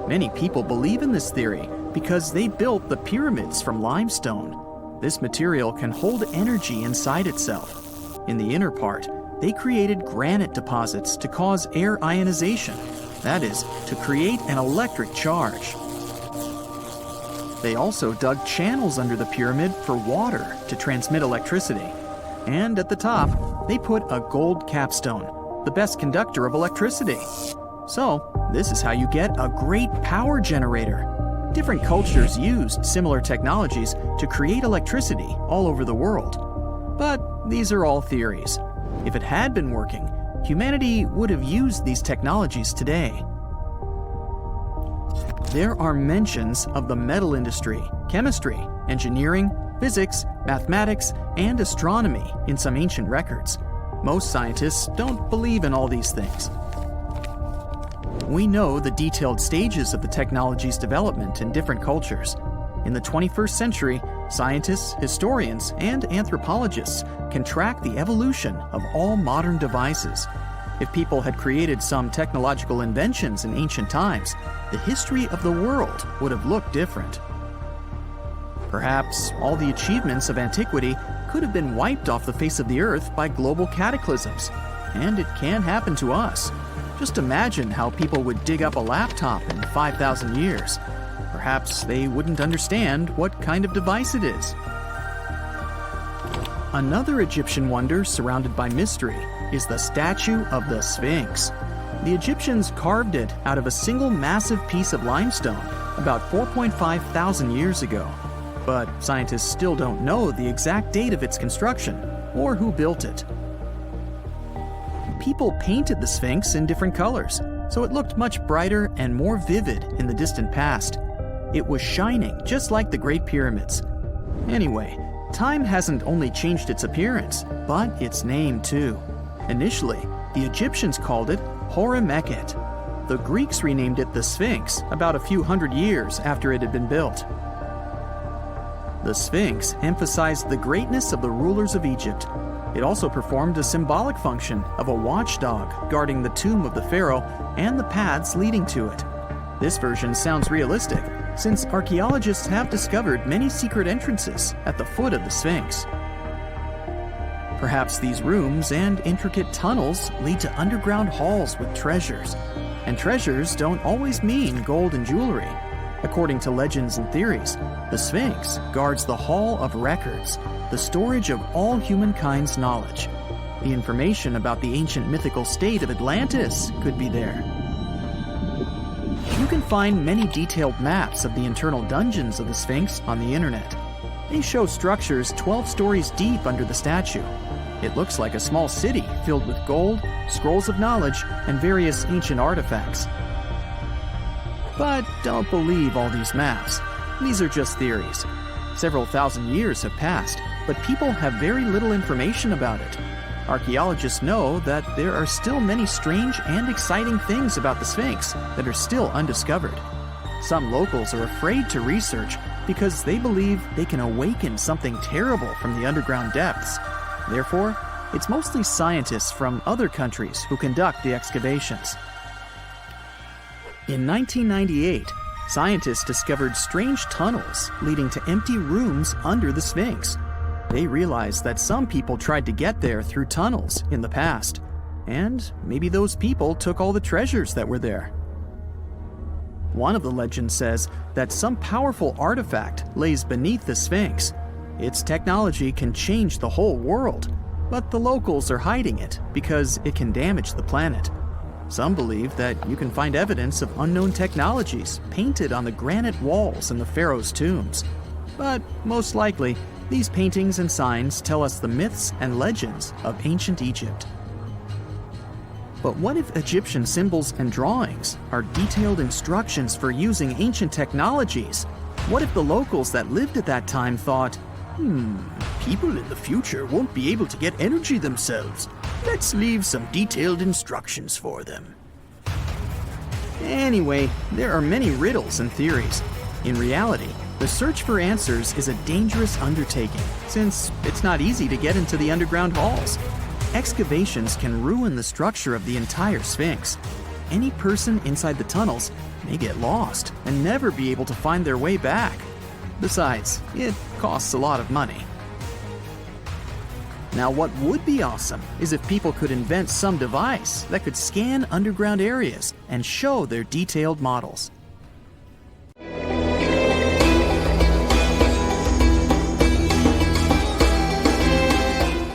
Speaker 4: Many people believe in this theory because they built the pyramids from limestone. This material can hold energy inside itself. In the inner part, they created granite deposits to cause air ionization, that is, to create an electric charge. They also dug channels under the pyramid for water to transmit electricity. And at the top, they put a gold capstone, the best conductor of electricity. So, this is how you get a great power generator. Different cultures used similar technologies to create electricity all over the world. But these are all theories. If it had been working, humanity would have used these technologies today. There are mentions of the metal industry, chemistry, engineering, physics, mathematics, and astronomy in some ancient records. Most scientists don't believe in all these things. We know the detailed stages of the technology's development in different cultures. In the 21st century, scientists, historians, and anthropologists can track the evolution of all modern devices. If people had created some technological inventions in ancient times, the history of the world would have looked different. Perhaps all the achievements of antiquity could have been wiped off the face of the earth by global cataclysms, and it can happen to us. Just imagine how people would dig up a laptop in 5,000 years. Perhaps they wouldn't understand what kind of device it is. Another Egyptian wonder surrounded by mystery is the statue of the Sphinx. The Egyptians carved it out of a single massive piece of limestone about 4.5 thousand years ago. But scientists still don't know the exact date of its construction or who built it. People painted the Sphinx in different colors, so it looked much brighter and more vivid in the distant past. It was shining just like the Great Pyramids. Anyway, time hasn't only changed its appearance, but its name too. Initially, the Egyptians called it Hor-Mekhet. The Greeks renamed it the Sphinx about a few hundred years after it had been built. The Sphinx emphasized the greatness of the rulers of Egypt. It also performed a symbolic function of a watchdog guarding the tomb of the pharaoh and the paths leading to it. This version sounds realistic, since archaeologists have discovered many secret entrances at the foot of the Sphinx. Perhaps these rooms and intricate tunnels lead to underground halls with treasures. And treasures don't always mean gold and jewelry. According to legends and theories, the Sphinx guards the Hall of Records, the storage of all humankind's knowledge. The information about the ancient mythical state of Atlantis could be there. You can find many detailed maps of the internal dungeons of the Sphinx on the internet. They show structures 12 stories deep under the statue. It looks like a small city filled with gold, scrolls of knowledge, and various ancient artifacts. But don't believe all these maps. These are just theories. Several thousand years have passed, but people have very little information about it. Archaeologists know that there are still many strange and exciting things about the Sphinx that are still undiscovered. Some locals are afraid to research because they believe they can awaken something terrible from the underground depths. Therefore, it's mostly scientists from other countries who conduct the excavations. In 1998, scientists discovered strange tunnels leading to empty rooms under the Sphinx. They realized that some people tried to get there through tunnels in the past, and maybe those people took all the treasures that were there. One of the legends says that some powerful artifact lays beneath the Sphinx. Its technology can change the whole world, but the locals are hiding it because it can damage the planet. Some believe that you can find evidence of unknown technologies painted on the granite walls in the pharaoh's tombs. But most likely, these paintings and signs tell us the myths and legends of ancient Egypt. But what if Egyptian symbols and drawings are detailed instructions for using ancient technologies? What if the locals that lived at that time thought, people in the future won't be able to get energy themselves. Let's leave some detailed instructions for them. Anyway, there are many riddles and theories. In reality, the search for answers is a dangerous undertaking, since it's not easy to get into the underground halls. Excavations can ruin the structure of the entire Sphinx. Any person inside the tunnels may get lost and never be able to find their way back. Besides, it costs a lot of money. Now, what would be awesome is if people could invent some device that could scan underground areas and show their detailed models.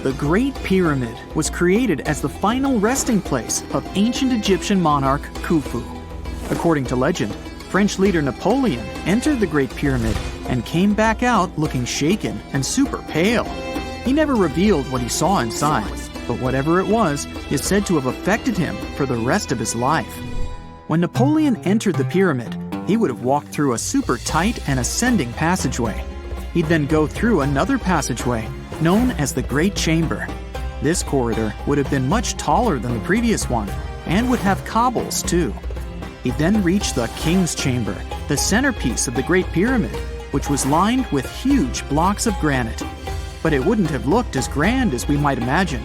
Speaker 4: The Great Pyramid was created as the final resting place of ancient Egyptian monarch Khufu. According to legend, French leader Napoleon entered the Great Pyramid and came back out looking shaken and super pale. He never revealed what he saw inside, but whatever it was is said to have affected him for the rest of his life. When Napoleon entered the pyramid, he would have walked through a super tight and ascending passageway. He'd then go through another passageway, known as the Great Chamber. This corridor would have been much taller than the previous one, and would have cobbles too. He'd then reach the King's Chamber, the centerpiece of the Great Pyramid, which was lined with huge blocks of granite. But it wouldn't have looked as grand as we might imagine.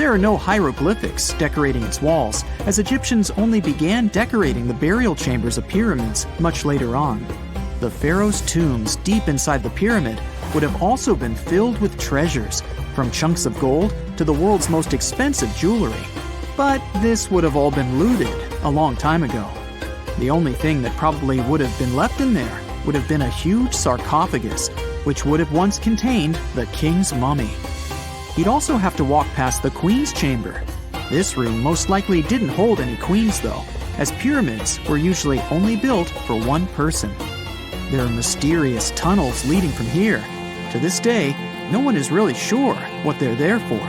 Speaker 4: There are no hieroglyphics decorating its walls, as Egyptians only began decorating the burial chambers of pyramids much later on. The pharaoh's tombs deep inside the pyramid would have also been filled with treasures, from chunks of gold to the world's most expensive jewelry. But this would have all been looted a long time ago. The only thing that probably would have been left in there would have been a huge sarcophagus, which would have once contained the king's mummy. He'd also have to walk past the queen's chamber. This room most likely didn't hold any queens though, as pyramids were usually only built for one person. There are mysterious tunnels leading from here. To this day, no one is really sure what they're there for.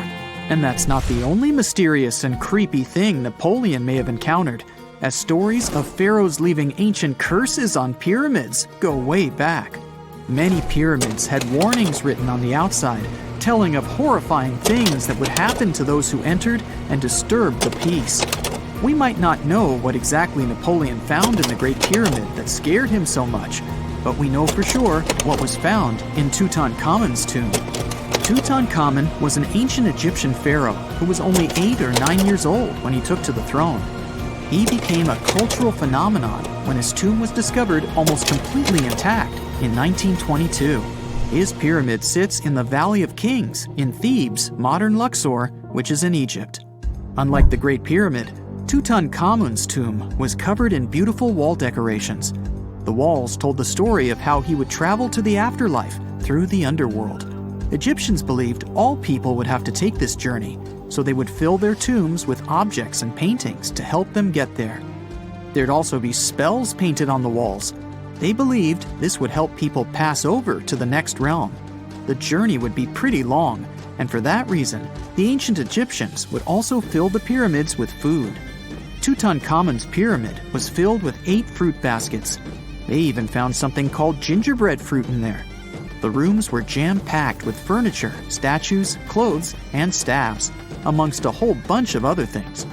Speaker 4: And that's not the only mysterious and creepy thing Napoleon may have encountered, as stories of pharaohs leaving ancient curses on pyramids go way back. Many pyramids had warnings written on the outside, telling of horrifying things that would happen to those who entered and disturbed the peace. We might not know what exactly Napoleon found in the Great Pyramid that scared him so much, but we know for sure what was found in Tutankhamun's tomb. Tutankhamun was an ancient Egyptian pharaoh who was only 8 or 9 years old when he took to the throne. He became a cultural phenomenon when his tomb was discovered almost completely intact in 1922. His pyramid sits in the Valley of Kings in Thebes, modern Luxor, which is in Egypt. Unlike the Great Pyramid, Tutankhamun's tomb was covered in beautiful wall decorations. The walls told the story of how he would travel to the afterlife through the underworld. Egyptians believed all people would have to take this journey, so they would fill their tombs with objects and paintings to help them get there. There'd also be spells painted on the walls. They believed this would help people pass over to the next realm. The journey would be pretty long, and for that reason, the ancient Egyptians would also fill the pyramids with food. Tutankhamun's pyramid was filled with 8 fruit baskets. They even found something called gingerbread fruit in there. The rooms were jam-packed with furniture, statues, clothes, and staffs, amongst a whole bunch of other things.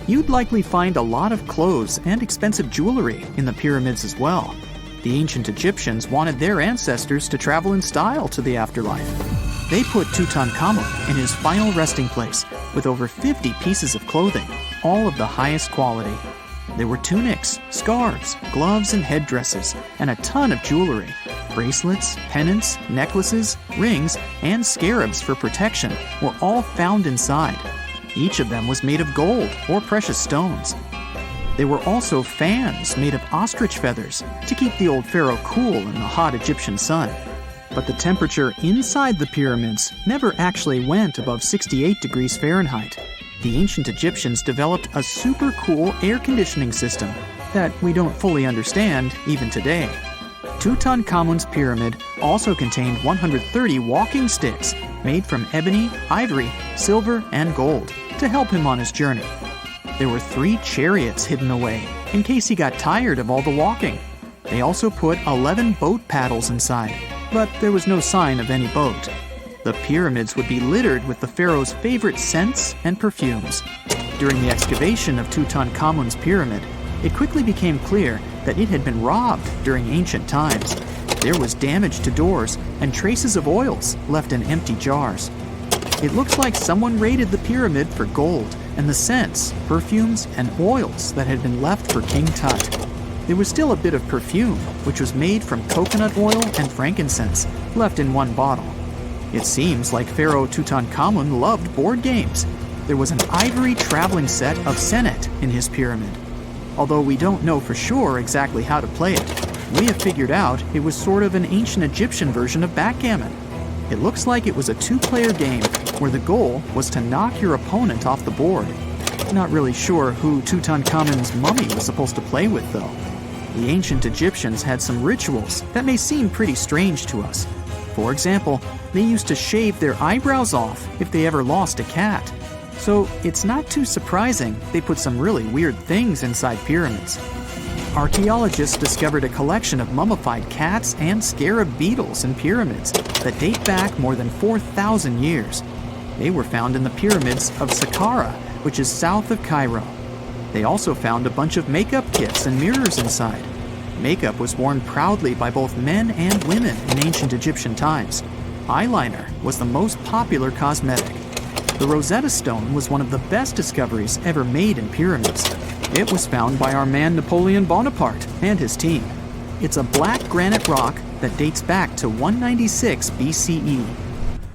Speaker 4: You'd likely find a lot of clothes and expensive jewelry in the pyramids as well. The ancient Egyptians wanted their ancestors to travel in style to the afterlife. They put Tutankhamun in his final resting place with over 50 pieces of clothing, all of the highest quality. There were tunics, scarves, gloves, and headdresses, and a ton of jewelry. Bracelets, pendants, necklaces, rings, and scarabs for protection were all found inside. Each of them was made of gold or precious stones. There were also fans made of ostrich feathers to keep the old pharaoh cool in the hot Egyptian sun. But the temperature inside the pyramids never actually went above 68 degrees Fahrenheit. The ancient Egyptians developed a super cool air conditioning system that we don't fully understand even today. Tutankhamun's pyramid also contained 130 walking sticks made from ebony, ivory, silver, and gold to help him on his journey. There were 3 chariots hidden away in case he got tired of all the walking. They also put 11 boat paddles inside, but there was no sign of any boat. The pyramids would be littered with the pharaoh's favorite scents and perfumes. During the excavation of Tutankhamun's pyramid, it quickly became clear that it had been robbed during ancient times. There was damage to doors and traces of oils left in empty jars. It looks like someone raided the pyramid for gold and the scents, perfumes, and oils that had been left for King Tut. There was still a bit of perfume, which was made from coconut oil and frankincense, left in one bottle. It seems like Pharaoh Tutankhamun loved board games. There was an ivory traveling set of senet in his pyramid. Although we don't know for sure exactly how to play it, we have figured out it was sort of an ancient Egyptian version of backgammon. It looks like it was a 2-player game where the goal was to knock your opponent off the board. Not really sure who Tutankhamun's mummy was supposed to play with though. The ancient Egyptians had some rituals that may seem pretty strange to us. For example, they used to shave their eyebrows off if they ever lost a cat. So it's not too surprising they put some really weird things inside pyramids. Archaeologists discovered a collection of mummified cats and scarab beetles in pyramids that date back more than 4,000 years. They were found in the pyramids of Saqqara, which is south of Cairo. They also found a bunch of makeup kits and mirrors inside. Makeup was worn proudly by both men and women in ancient Egyptian times. Eyeliner was the most popular cosmetic. The Rosetta Stone was one of the best discoveries ever made in pyramids. It was found by our man Napoleon Bonaparte and his team. It's a black granite rock that dates back to 196 BCE.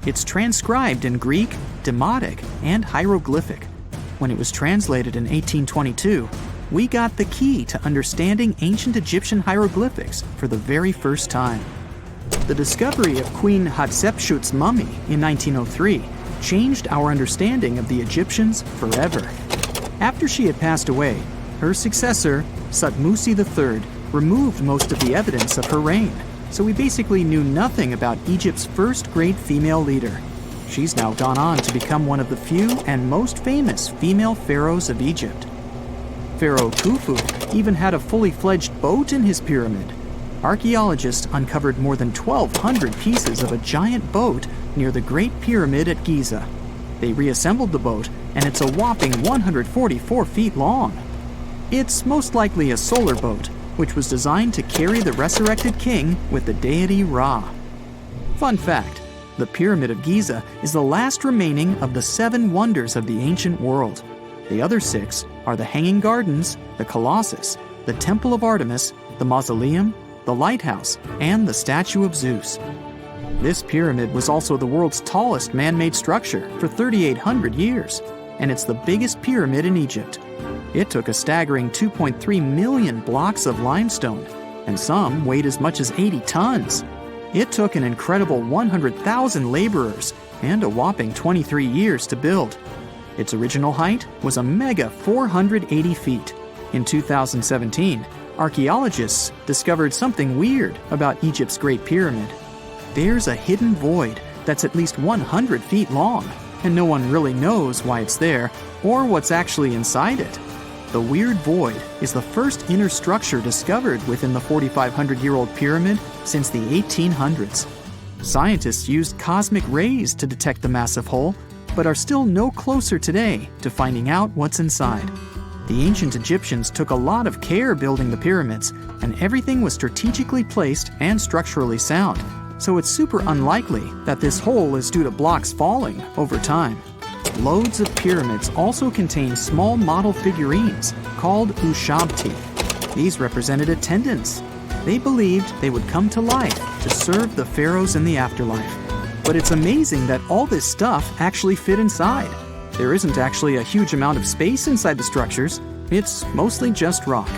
Speaker 4: It's transcribed in Greek, Demotic, and hieroglyphic. When it was translated in 1822, we got the key to understanding ancient Egyptian hieroglyphics for the very first time. The discovery of Queen Hatshepsut's mummy in 1903 changed our understanding of the Egyptians forever. After she had passed away, her successor, Thutmose III, removed most of the evidence of her reign, so we basically knew nothing about Egypt's first great female leader. She's now gone on to become one of the few and most famous female pharaohs of Egypt. Pharaoh Khufu even had a fully fledged boat in his pyramid. Archaeologists uncovered more than 1,200 pieces of a giant boat near the Great Pyramid at Giza. They reassembled the boat, and it's a whopping 144 feet long. It's most likely a solar boat, which was designed to carry the resurrected king with the deity Ra. Fun fact, the Pyramid of Giza is the last remaining of the 7 wonders of the ancient world. The other 6 are the Hanging Gardens, the Colossus, the Temple of Artemis, the Mausoleum, the Lighthouse, and the Statue of Zeus. This pyramid was also the world's tallest man-made structure for 3,800 years, and it's the biggest pyramid in Egypt. It took a staggering 2.3 million blocks of limestone, and some weighed as much as 80 tons. It took an incredible 100,000 laborers and a whopping 23 years to build. Its original height was a mega 480 feet. In 2017, archaeologists discovered something weird about Egypt's Great Pyramid. There's a hidden void that's at least 100 feet long, and no one really knows why it's there or what's actually inside it. The weird void is the first inner structure discovered within the 4,500-year-old pyramid since the 1800s. Scientists used cosmic rays to detect the massive hole, but are still no closer today to finding out what's inside. The ancient Egyptians took a lot of care building the pyramids, and everything was strategically placed and structurally sound, so it's super unlikely that this hole is due to blocks falling over time. Loads of pyramids also contain small model figurines called ushabti. These represented attendants. They believed they would come to life to serve the pharaohs in the afterlife. But it's amazing that all this stuff actually fit inside. There isn't actually a huge amount of space inside the structures. It's mostly just rock.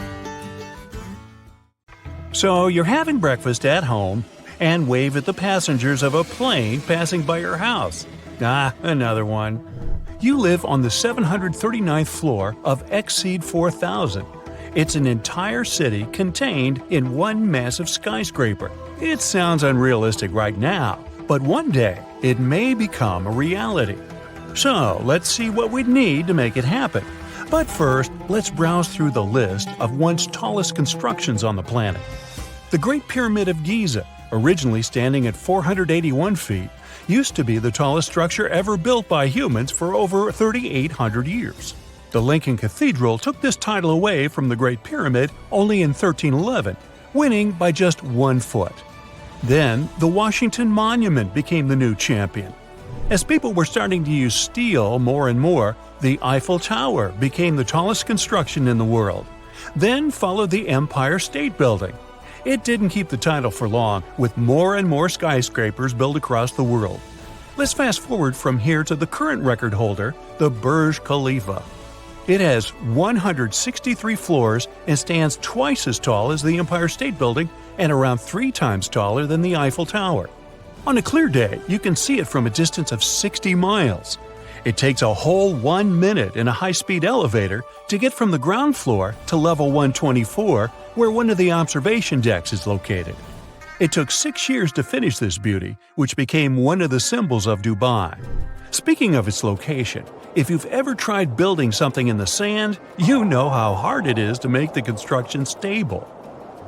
Speaker 2: So you're having breakfast at home and wave at the passengers of a plane passing by your house. Another one. You live on the 739th floor of Exceed 4000. It's an entire city contained in one massive skyscraper. It sounds unrealistic right now, but one day it may become a reality. So let's see what we'd need to make it happen. But first, let's browse through the list of once tallest constructions on the planet. The Great Pyramid of Giza, originally standing at 481 feet, used to be the tallest structure ever built by humans for over 3,800 years. The Lincoln Cathedral took this title away from the Great Pyramid only in 1311, winning by just 1 foot. Then, the Washington Monument became the new champion. As people were starting to use steel more and more, the Eiffel Tower became the tallest construction in the world. Then followed the Empire State Building. It didn't keep the title for long, with more and more skyscrapers built across the world. Let's fast forward from here to the current record holder, the Burj Khalifa. It has 163 floors and stands twice as tall as the Empire State Building and around 3 times taller than the Eiffel Tower. On a clear day, you can see it from a distance of 60 miles. It takes a whole 1 minute in a high-speed elevator to get from the ground floor to level 124, where one of the observation decks is located. It took 6 years to finish this beauty, which became one of the symbols of Dubai. Speaking of its location, if you've ever tried building something in the sand, you know how hard it is to make the construction stable.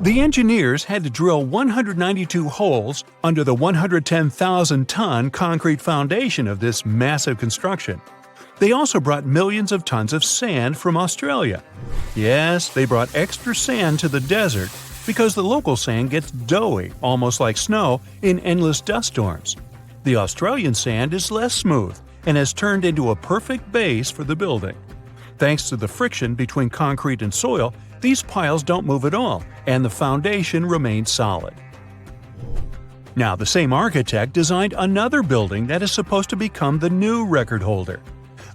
Speaker 2: The engineers had to drill 192 holes under the 110,000-ton concrete foundation of this massive construction. They also brought millions of tons of sand from Australia. Yes, they brought extra sand to the desert because the local sand gets doughy, almost like snow, in endless dust storms. The Australian sand is less smooth, and has turned into a perfect base for the building. Thanks to the friction between concrete and soil, these piles don't move at all, and the foundation remains solid. Now, the same architect designed another building that is supposed to become the new record holder.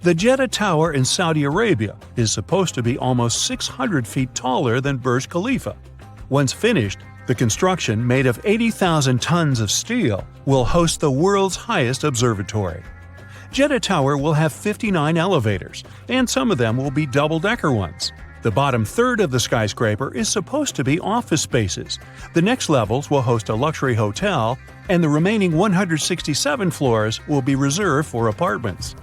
Speaker 2: The Jeddah Tower in Saudi Arabia is supposed to be almost 600 feet taller than Burj Khalifa. Once finished, the construction, made of 80,000 tons of steel, will host the world's highest observatory. Jeddah Tower will have 59 elevators, and some of them will be double-decker ones. The bottom third of the skyscraper is supposed to be office spaces. The next levels will host a luxury hotel, and the remaining 167 floors will be reserved for apartments.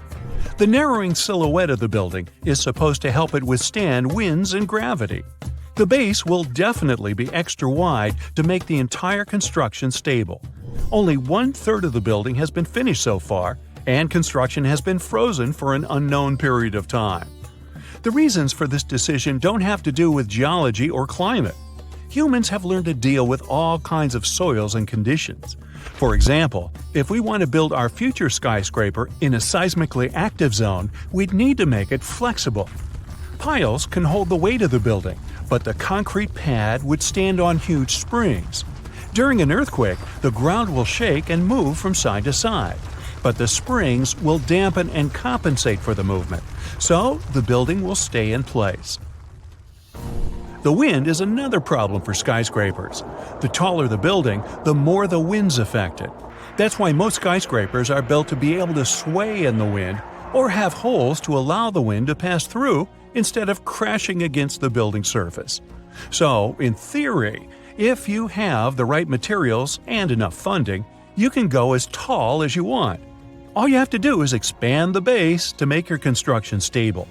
Speaker 2: The narrowing silhouette of the building is supposed to help it withstand winds and gravity. The base will definitely be extra wide to make the entire construction stable. Only 1/3 of the building has been finished so far, and construction has been frozen for an unknown period of time. The reasons for this decision don't have to do with geology or climate. Humans have learned to deal with all kinds of soils and conditions. For example, if we want to build our future skyscraper in a seismically active zone, we'd need to make it flexible. Piles can hold the weight of the building, but the concrete pad would stand on huge springs. During an earthquake, the ground will shake and move from side to side, but the springs will dampen and compensate for the movement, so the building will stay in place. The wind is another problem for skyscrapers. The taller the building, the more the wind's affected. That's why most skyscrapers are built to be able to sway in the wind or have holes to allow the wind to pass through instead of crashing against the building surface. So, in theory, if you have the right materials and enough funding, you can go as tall as you want. All you have to do is expand the base to make your construction stable.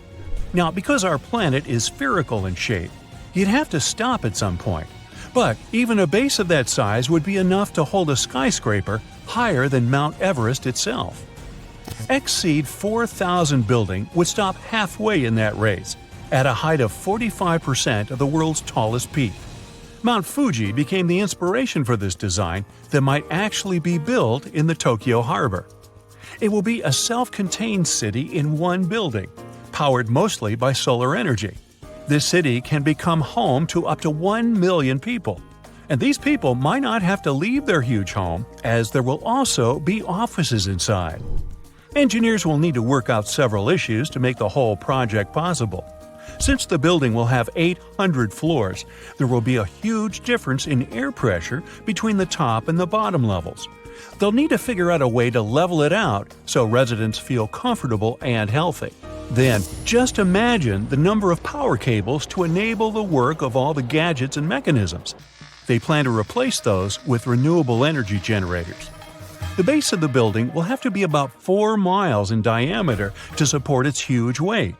Speaker 2: Now, because our planet is spherical in shape, you'd have to stop at some point. But even a base of that size would be enough to hold a skyscraper higher than Mount Everest itself. Exceed 4,000 building would stop halfway in that race, at a height of 45% of the world's tallest peak. Mount Fuji became the inspiration for this design that might actually be built in the Tokyo harbor. It will be a self-contained city in one building, powered mostly by solar energy. This city can become home to up to 1 million people. And these people might not have to leave their huge home, as there will also be offices inside. Engineers will need to work out several issues to make the whole project possible. Since the building will have 800 floors, there will be a huge difference in air pressure between the top and the bottom levels. They'll need to figure out a way to level it out so residents feel comfortable and healthy. Then, just imagine the number of power cables to enable the work of all the gadgets and mechanisms. They plan to replace those with renewable energy generators. The base of the building will have to be about 4 miles in diameter to support its huge weight.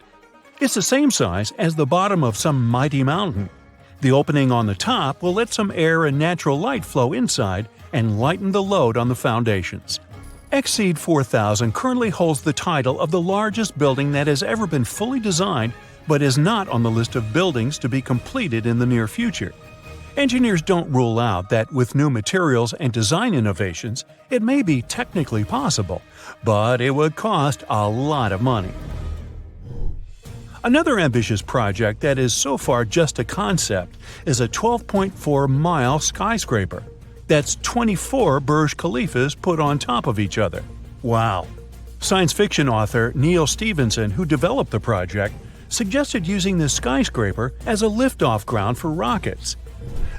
Speaker 2: It's the same size as the bottom of some mighty mountain. The opening on the top will let some air and natural light flow inside and lighten the load on the foundations. Exceed 4000 currently holds the title of the largest building that has ever been fully designed but is not on the list of buildings to be completed in the near future. Engineers don't rule out that with new materials and design innovations, it may be technically possible, but it would cost a lot of money. Another ambitious project that is so far just a concept is a 12.4-mile skyscraper. That's 24 Burj Khalifas put on top of each other. Wow! Science fiction author Neil Stephenson, who developed the project, suggested using this skyscraper as a liftoff ground for rockets.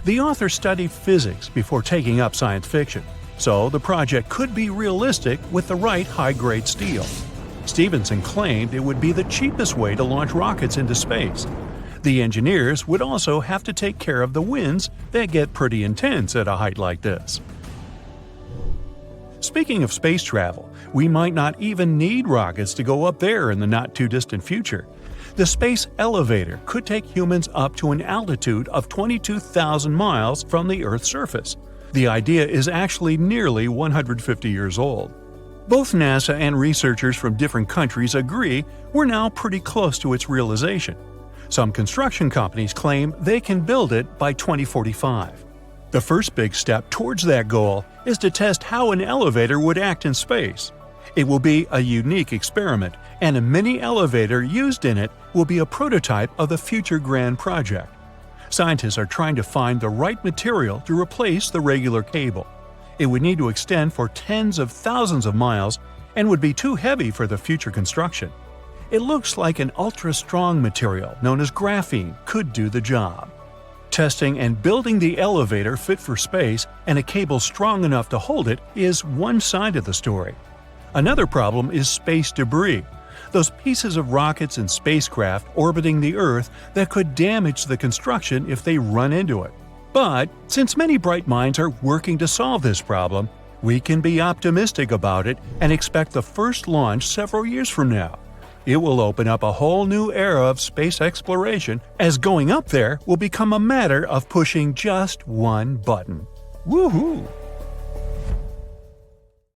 Speaker 2: The author studied physics before taking up science fiction, so the project could be realistic with the right high-grade steel. Stephenson claimed it would be the cheapest way to launch rockets into space. The engineers would also have to take care of the winds that get pretty intense at a height like this. Speaking of space travel, we might not even need rockets to go up there in the not-too-distant future. The space elevator could take humans up to an altitude of 22,000 miles from the Earth's surface. The idea is actually nearly 150 years old. Both NASA and researchers from different countries agree we're now pretty close to its realization. Some construction companies claim they can build it by 2045. The first big step towards that goal is to test how an elevator would act in space. It will be a unique experiment, and a mini elevator used in it will be a prototype of the future grand project. Scientists are trying to find the right material to replace the regular cable. It would need to extend for tens of thousands of miles and would be too heavy for the future construction. It looks like an ultra-strong material known as graphene could do the job. Testing and building the elevator fit for space and a cable strong enough to hold it is one side of the story. Another problem is space debris, those pieces of rockets and spacecraft orbiting the Earth that could damage the construction if they run into it. But since many bright minds are working to solve this problem, we can be optimistic about it and expect the first launch several years from now. It will open up a whole new era of space exploration, as going up there will become a matter of pushing just one button. Woohoo!